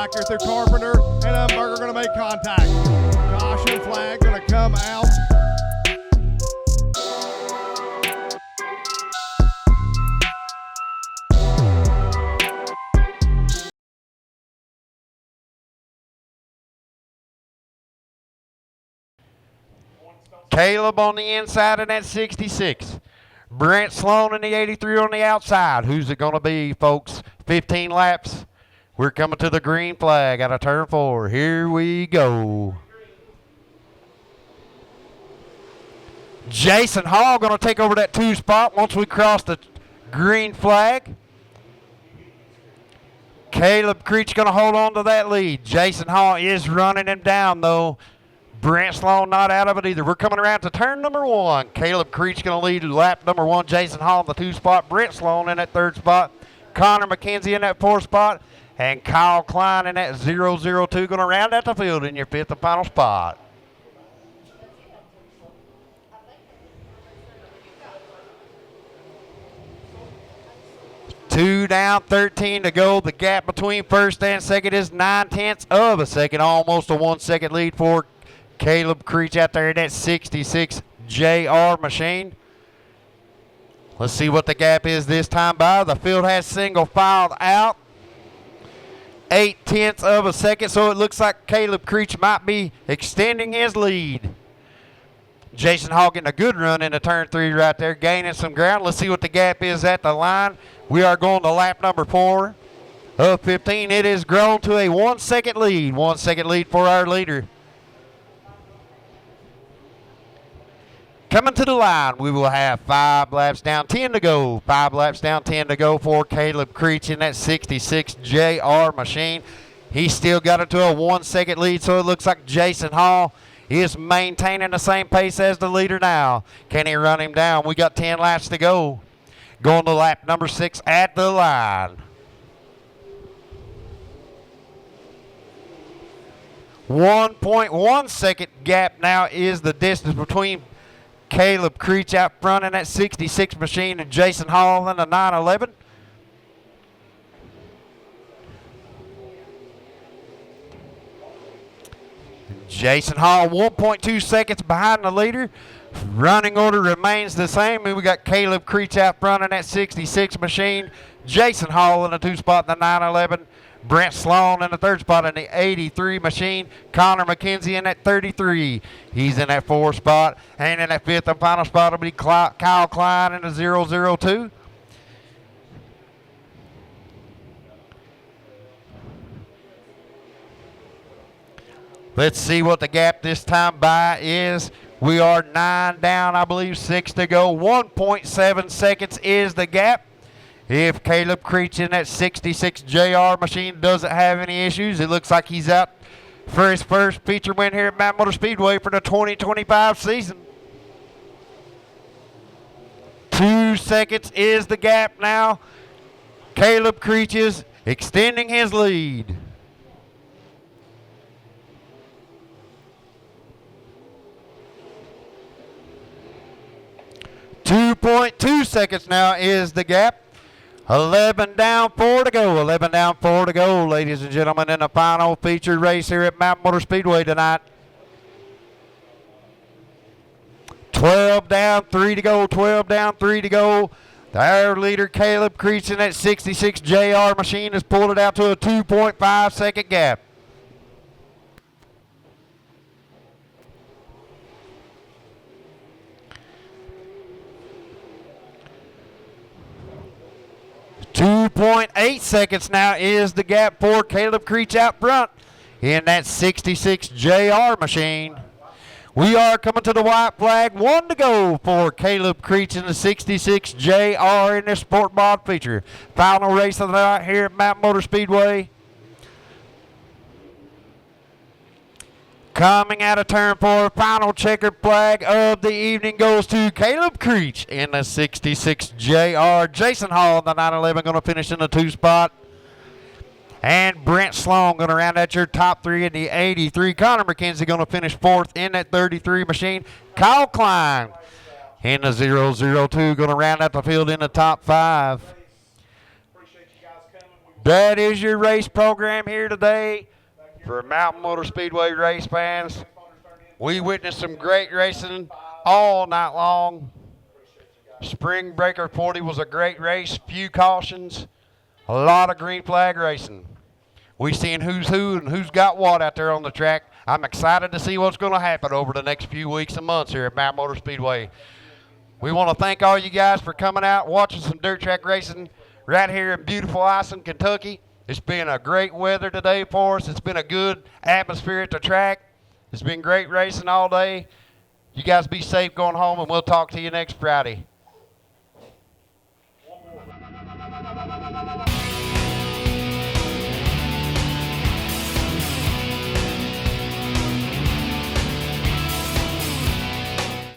back here through Carpenter, and Dunbar are going to make contact. Caution flag going to come out. Caleb on the inside in that 66. Brent Sloan in the 83 on the outside. Who's it going to be, folks? 15 laps. We're coming to the green flag out of turn 4. Here we go. Jason Hall going to take over that 2 spot once we cross the green flag. Caleb Creech going to hold on to that lead. Jason Hall is running him down, though. Brent Sloan not out of it either. We're coming around to turn number 1. Caleb Creech going to lead lap number 1. Jason Hall in the 2 spot. Brent Sloan in that 3rd spot. Connor McKenzie in that 4th spot. And Kyle Klein in that 002 going to round out the field in your 5th and final spot. Two down, 13 to go. The gap between first and second is 9/10 of a second. Almost a 1 second lead for Caleb Creech out there in that 66 JR machine. Let's see what the gap is this time by. The field has single filed out. 8/10 of a second, so it looks like Caleb Creech might be extending his lead. Jason Hall getting a good run into turn 3 right there, gaining some ground. Let's see what the gap is at the line. We are going to lap number 4 of 15. It has grown to a 1 second lead. 1 second lead for our leader. Coming to the line, we will have 5 laps down, 10 to go. 5 laps down, 10 to go for Caleb Creech in that 66 JR machine. He's still got it to a 1 second lead, so it looks like Jason Hall is maintaining the same pace as the leader now. Can he run him down? We got 10 laps to go. Going to lap number 6 at the line. 1.1 second gap now is the distance between Caleb Creech out front in that 66 machine and Jason Hall in the 911. Jason Hall 1.2 seconds behind the leader. Running order remains the same. We got Caleb Creech out front in that 66 machine. Jason Hall in the 2 spot in the 911. Brent Sloan in the 3rd spot in the 83 machine. Connor McKenzie in that 33. He's in that 4th spot. And in that 5th and final spot will be Kyle Klein in the 002. Let's see what the gap this time by is. We are 9 down, I believe 6 to go. 1.7 seconds is the gap. If Caleb Creech in that 66 JR machine doesn't have any issues, it looks like he's out for his first feature win here at Mountain Motor Speedway for the 2025 season. 2 seconds is the gap now. Caleb Creech is extending his lead. 2.2 seconds now is the gap. 11 down, 4 to go. 11 down, 4 to go, ladies and gentlemen, in the final featured race here at Mountain Motor Speedway tonight. 12 down, 3 to go. 12 down, 3 to go. Our leader, Caleb Creech, in that 66 JR machine, has pulled it out to a 2.5 second gap. .8 seconds now is the gap for Caleb Creech out front in that 66 JR machine. We are coming to the white flag. 1 to go for Caleb Creech in the 66 JR in this sport mod feature. Final race of the night here at Mountain Motor Speedway. Coming out of turn 4, final checkered flag of the evening goes to Caleb Creech in the 66 JR. Jason Hall in the 911 going to finish in the 2 spot. And Brent Sloan going to round out your top 3 in the 83. Connor McKenzie going to finish 4th in that 33 machine. Kyle Klein in the 002 going to round out the field in the top 5. That is your race program here today for Mountain Motor Speedway race fans. We witnessed some great racing all night long. Spring Breaker 40 was a great race, few cautions, a lot of green flag racing. We seen who's who and who's got what out there on the track. I'm excited to see what's going to happen over the next few weeks and months here at Mountain Motor Speedway. We want to thank all you guys for coming out, watching some dirt track racing right here in beautiful Ison, Kentucky. It's been a great weather today for us. It's been a good atmosphere at the track. It's been great racing all day. You guys be safe going home, and we'll talk to you next Friday.